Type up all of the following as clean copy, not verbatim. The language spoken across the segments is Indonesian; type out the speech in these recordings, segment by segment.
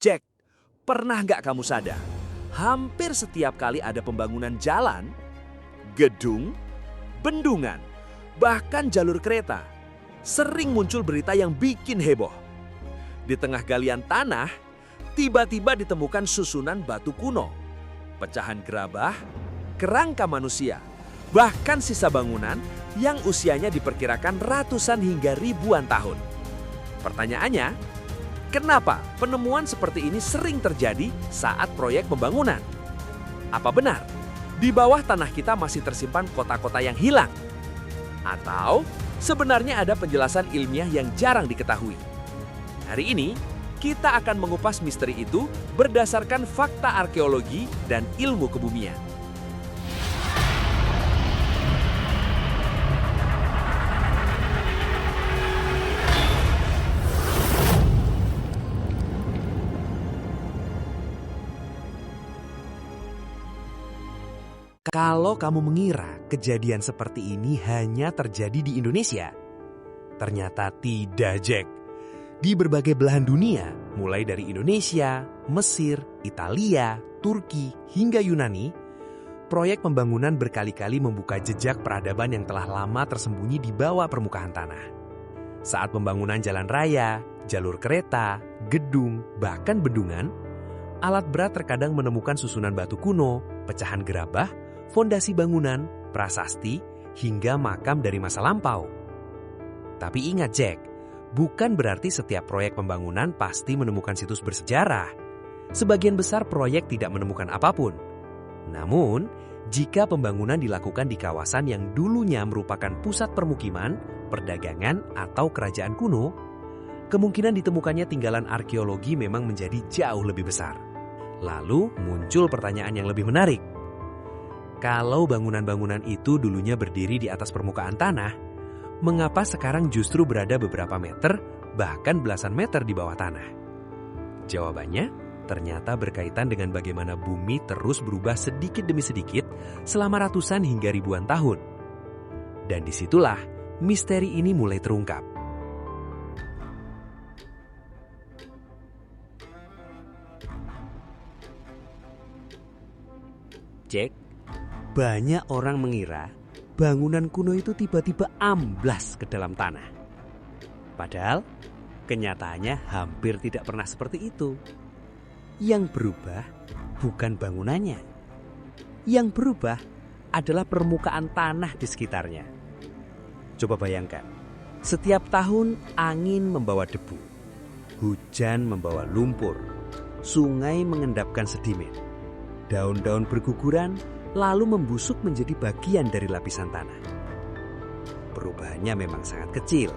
Jack, pernah nggak kamu sadar? Hampir setiap kali ada pembangunan jalan, gedung, bendungan, bahkan jalur kereta, sering muncul berita yang bikin heboh. Di tengah galian tanah, tiba-tiba ditemukan susunan batu kuno, pecahan gerabah, kerangka manusia, bahkan sisa bangunan yang usianya diperkirakan ratusan hingga ribuan tahun. Pertanyaannya, kenapa penemuan seperti ini sering terjadi saat proyek pembangunan? Apa benar di bawah tanah kita masih tersimpan kota-kota yang hilang? Atau sebenarnya ada penjelasan ilmiah yang jarang diketahui? Hari ini, kita akan mengupas misteri itu berdasarkan fakta arkeologi dan ilmu kebumian. Kalau kamu mengira kejadian seperti ini hanya terjadi di Indonesia, ternyata tidak, Jack. Di berbagai belahan dunia, mulai dari Indonesia, Mesir, Italia, Turki, hingga Yunani, proyek pembangunan berkali-kali membuka jejak peradaban yang telah lama tersembunyi di bawah permukaan tanah. Saat pembangunan jalan raya, jalur kereta, gedung, bahkan bendungan, alat berat terkadang menemukan susunan batu kuno, pecahan gerabah, fondasi bangunan, prasasti, hingga makam dari masa lampau. Tapi ingat, Jack, bukan berarti setiap proyek pembangunan pasti menemukan situs bersejarah. Sebagian besar proyek tidak menemukan apapun. Namun, jika pembangunan dilakukan di kawasan yang dulunya merupakan pusat permukiman, perdagangan, atau kerajaan kuno, kemungkinan ditemukannya tinggalan arkeologi memang menjadi jauh lebih besar. Lalu muncul pertanyaan yang lebih menarik. Kalau bangunan-bangunan itu dulunya berdiri di atas permukaan tanah, mengapa sekarang justru berada beberapa meter, bahkan belasan meter di bawah tanah? Jawabannya ternyata berkaitan dengan bagaimana bumi terus berubah sedikit demi sedikit selama ratusan hingga ribuan tahun. Dan disitulah misteri ini mulai terungkap. Jack, banyak orang mengira bangunan kuno itu tiba-tiba amblas ke dalam tanah. Padahal, kenyataannya hampir tidak pernah seperti itu. Yang berubah bukan bangunannya. Yang berubah adalah permukaan tanah di sekitarnya. Coba bayangkan, setiap tahun angin membawa debu, hujan membawa lumpur, sungai mengendapkan sedimen, daun-daun berguguran lalu membusuk menjadi bagian dari lapisan tanah. Perubahannya memang sangat kecil,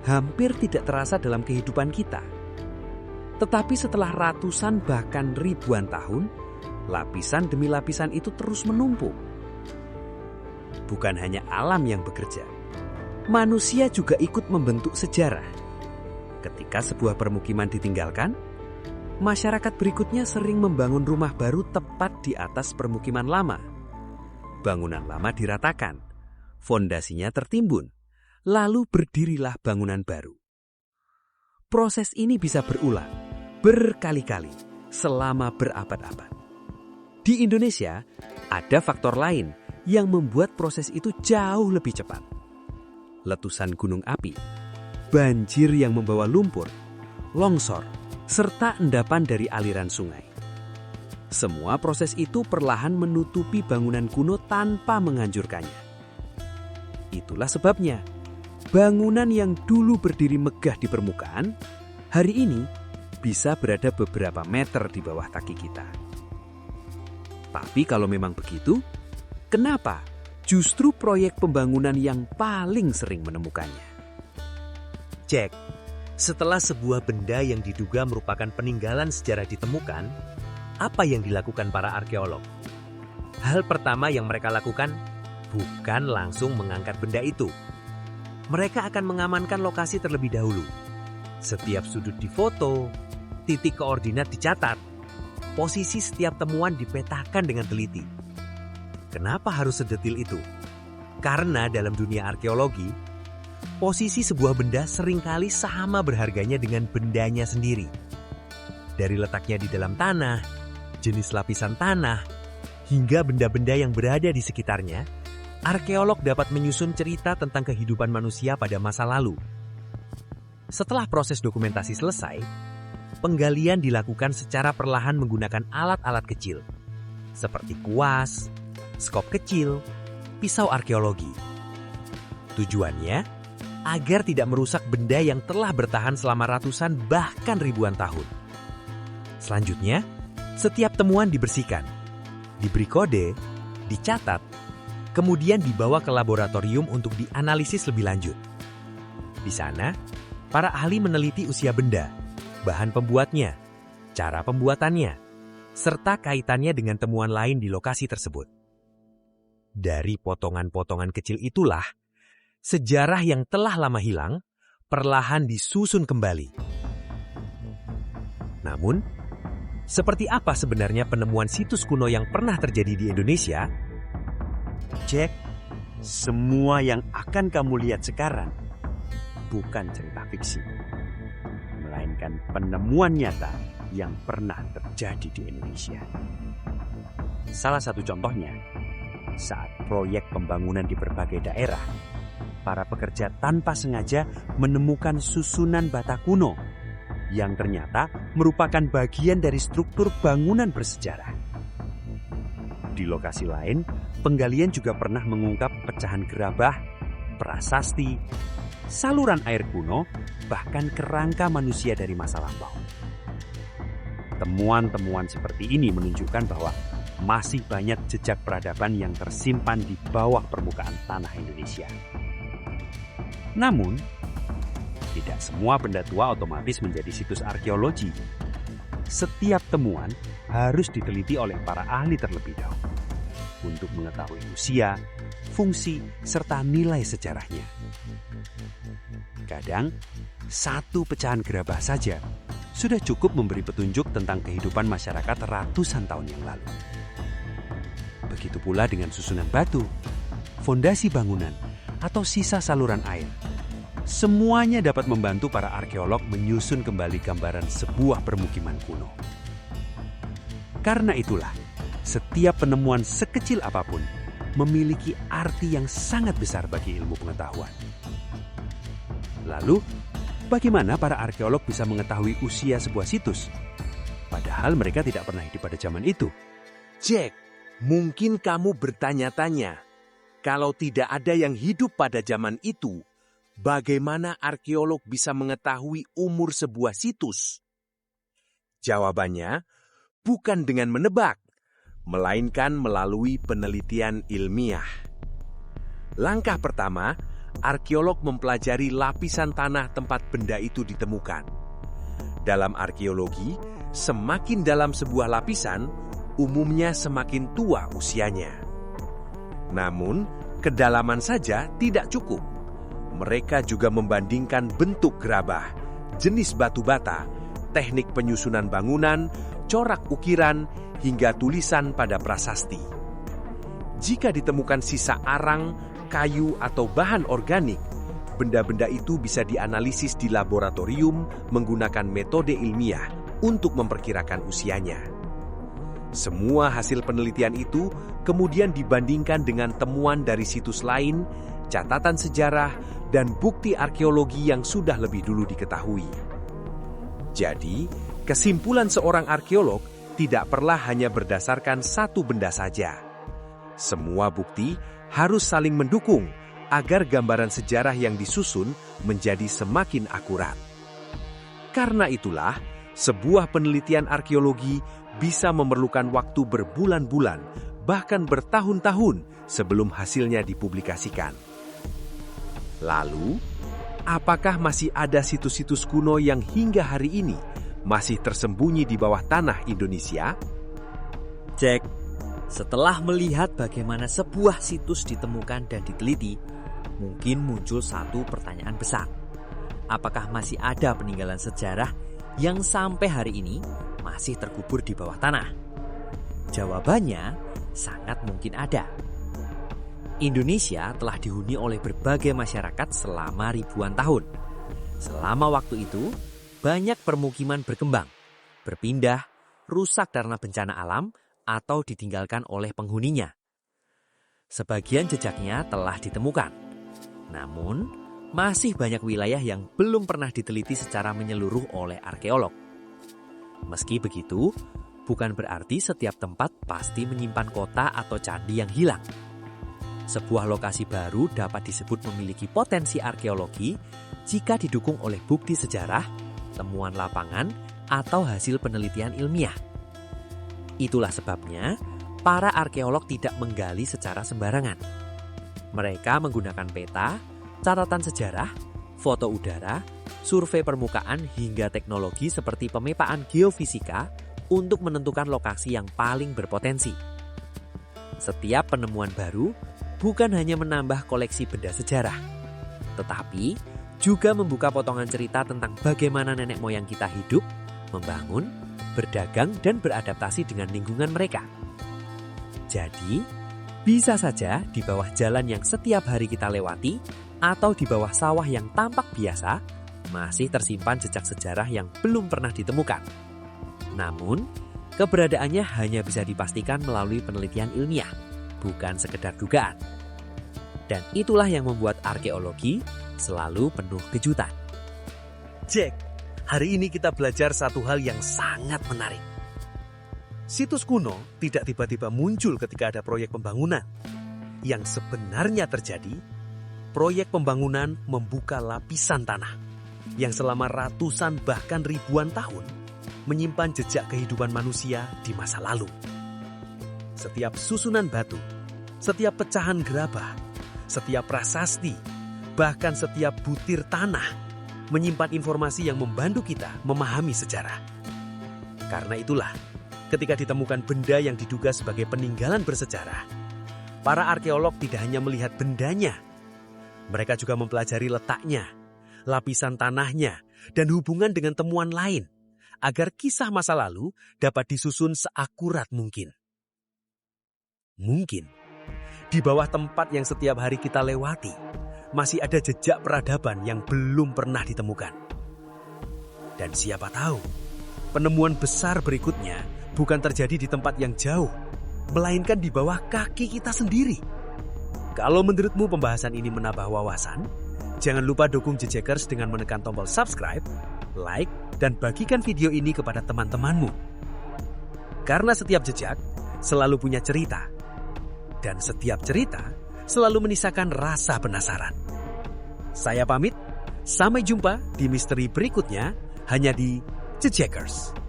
hampir tidak terasa dalam kehidupan kita. Tetapi setelah ratusan bahkan ribuan tahun, lapisan demi lapisan itu terus menumpuk. Bukan hanya alam yang bekerja, manusia juga ikut membentuk sejarah. Ketika sebuah permukiman ditinggalkan, masyarakat berikutnya sering membangun rumah baru tepat di atas permukiman lama. Bangunan lama diratakan, fondasinya tertimbun, lalu berdirilah bangunan baru. Proses ini bisa berulang, berkali-kali, selama berabad-abad. Di Indonesia, ada faktor lain yang membuat proses itu jauh lebih cepat. Letusan gunung api, banjir yang membawa lumpur, longsor, serta endapan dari aliran sungai. Semua proses itu perlahan menutupi bangunan kuno tanpa menghancurkannya. Itulah sebabnya, bangunan yang dulu berdiri megah di permukaan, hari ini bisa berada beberapa meter di bawah kaki kita. Tapi kalau memang begitu, kenapa justru proyek pembangunan yang paling sering menemukannya? Jack, setelah sebuah benda yang diduga merupakan peninggalan sejarah ditemukan, apa yang dilakukan para arkeolog? Hal pertama yang mereka lakukan bukan langsung mengangkat benda itu. Mereka akan mengamankan lokasi terlebih dahulu. Setiap sudut difoto, titik koordinat dicatat, posisi setiap temuan dipetakan dengan teliti. Kenapa harus sedetil itu? Karena dalam dunia arkeologi, posisi sebuah benda seringkali sama berharganya dengan bendanya sendiri. Dari letaknya di dalam tanah, jenis lapisan tanah, hingga benda-benda yang berada di sekitarnya, arkeolog dapat menyusun cerita tentang kehidupan manusia pada masa lalu. Setelah proses dokumentasi selesai, penggalian dilakukan secara perlahan menggunakan alat-alat kecil, seperti kuas, skop kecil, pisau arkeologi. Tujuannya, agar tidak merusak benda yang telah bertahan selama ratusan bahkan ribuan tahun. Selanjutnya, setiap temuan dibersihkan, diberi kode, dicatat, kemudian dibawa ke laboratorium untuk dianalisis lebih lanjut. Di sana, para ahli meneliti usia benda, bahan pembuatnya, cara pembuatannya, serta kaitannya dengan temuan lain di lokasi tersebut. Dari potongan-potongan kecil itulah, sejarah yang telah lama hilang perlahan disusun kembali. Namun, seperti apa sebenarnya penemuan situs kuno yang pernah terjadi di Indonesia? Jack, semua yang akan kamu lihat sekarang bukan cerita fiksi, melainkan penemuan nyata yang pernah terjadi di Indonesia. Salah satu contohnya, saat proyek pembangunan di berbagai daerah, para pekerja tanpa sengaja menemukan susunan bata kuno yang ternyata merupakan bagian dari struktur bangunan bersejarah. Di lokasi lain, penggalian juga pernah mengungkap pecahan gerabah, prasasti, saluran air kuno, bahkan kerangka manusia dari masa lampau. Temuan-temuan seperti ini menunjukkan bahwa masih banyak jejak peradaban yang tersimpan di bawah permukaan tanah Indonesia. Namun, tidak semua benda tua otomatis menjadi situs arkeologi. Setiap temuan harus diteliti oleh para ahli terlebih dahulu untuk mengetahui usia, fungsi, serta nilai sejarahnya. Kadang, satu pecahan gerabah saja sudah cukup memberi petunjuk tentang kehidupan masyarakat ratusan tahun yang lalu. Begitu pula dengan susunan batu, fondasi bangunan, atau sisa saluran air. Semuanya dapat membantu para arkeolog menyusun kembali gambaran sebuah permukiman kuno. Karena itulah, setiap penemuan sekecil apapun memiliki arti yang sangat besar bagi ilmu pengetahuan. Lalu, bagaimana para arkeolog bisa mengetahui usia sebuah situs? Padahal mereka tidak pernah hidup pada zaman itu. Jack, mungkin kamu bertanya-tanya, kalau tidak ada yang hidup pada zaman itu, bagaimana arkeolog bisa mengetahui umur sebuah situs? Jawabannya, bukan dengan menebak, melainkan melalui penelitian ilmiah. Langkah pertama, arkeolog mempelajari lapisan tanah tempat benda itu ditemukan. Dalam arkeologi, semakin dalam sebuah lapisan, umumnya semakin tua usianya. Namun, kedalaman saja tidak cukup. Mereka juga membandingkan bentuk gerabah, jenis batu bata, teknik penyusunan bangunan, corak ukiran, hingga tulisan pada prasasti. Jika ditemukan sisa arang, kayu, atau bahan organik, benda-benda itu bisa dianalisis di laboratorium menggunakan metode ilmiah untuk memperkirakan usianya. Semua hasil penelitian itu kemudian dibandingkan dengan temuan dari situs lain, catatan sejarah, dan bukti arkeologi yang sudah lebih dulu diketahui. Jadi, kesimpulan seorang arkeolog tidak perlu hanya berdasarkan satu benda saja. Semua bukti harus saling mendukung agar gambaran sejarah yang disusun menjadi semakin akurat. Karena itulah, sebuah penelitian arkeologi bisa memerlukan waktu berbulan-bulan, bahkan bertahun-tahun sebelum hasilnya dipublikasikan. Lalu, apakah masih ada situs-situs kuno yang hingga hari ini masih tersembunyi di bawah tanah Indonesia? Jack, setelah melihat bagaimana sebuah situs ditemukan dan diteliti, mungkin muncul satu pertanyaan besar. Apakah masih ada peninggalan sejarah yang sampai hari ini masih terkubur di bawah tanah? Jawabannya sangat mungkin ada. Indonesia telah dihuni oleh berbagai masyarakat selama ribuan tahun. Selama waktu itu, banyak permukiman berkembang, berpindah, rusak karena bencana alam, atau ditinggalkan oleh penghuninya. Sebagian jejaknya telah ditemukan. Namun, masih banyak wilayah yang belum pernah diteliti secara menyeluruh oleh arkeolog. Meski begitu, bukan berarti setiap tempat pasti menyimpan kota atau candi yang hilang. Sebuah lokasi baru dapat disebut memiliki potensi arkeologi jika didukung oleh bukti sejarah, temuan lapangan, atau hasil penelitian ilmiah. Itulah sebabnya para arkeolog tidak menggali secara sembarangan. Mereka menggunakan peta, catatan sejarah, foto udara, survei permukaan hingga teknologi seperti pemepaan geofisika untuk menentukan lokasi yang paling berpotensi. Setiap penemuan baru bukan hanya menambah koleksi benda sejarah, tetapi juga membuka potongan cerita tentang bagaimana nenek moyang kita hidup, membangun, berdagang, dan beradaptasi dengan lingkungan mereka. Jadi, bisa saja di bawah jalan yang setiap hari kita lewati atau di bawah sawah yang tampak biasa, masih tersimpan jejak sejarah yang belum pernah ditemukan. Namun, keberadaannya hanya bisa dipastikan melalui penelitian ilmiah, bukan sekedar dugaan. Dan itulah yang membuat arkeologi selalu penuh kejutan. Jack, hari ini kita belajar satu hal yang sangat menarik. Situs kuno tidak tiba-tiba muncul ketika ada proyek pembangunan. Yang sebenarnya terjadi, proyek pembangunan membuka lapisan tanah yang selama ratusan bahkan ribuan tahun menyimpan jejak kehidupan manusia di masa lalu. Setiap susunan batu, setiap pecahan gerabah, setiap prasasti, bahkan setiap butir tanah menyimpan informasi yang membantu kita memahami sejarah. Karena itulah, ketika ditemukan benda yang diduga sebagai peninggalan bersejarah, para arkeolog tidak hanya melihat bendanya, mereka juga mempelajari letaknya, lapisan tanahnya, dan hubungan dengan temuan lain, agar kisah masa lalu dapat disusun seakurat mungkin. Mungkin, di bawah tempat yang setiap hari kita lewati, masih ada jejak peradaban yang belum pernah ditemukan. Dan siapa tahu, penemuan besar berikutnya bukan terjadi di tempat yang jauh, melainkan di bawah kaki kita sendiri. Kalau menurutmu pembahasan ini menambah wawasan, jangan lupa dukung Jejakers dengan menekan tombol subscribe, like, dan bagikan video ini kepada teman-temanmu. Karena setiap jejak selalu punya cerita, dan setiap cerita selalu menyisakan rasa penasaran. Saya pamit, sampai jumpa di misteri berikutnya hanya di Jejakers.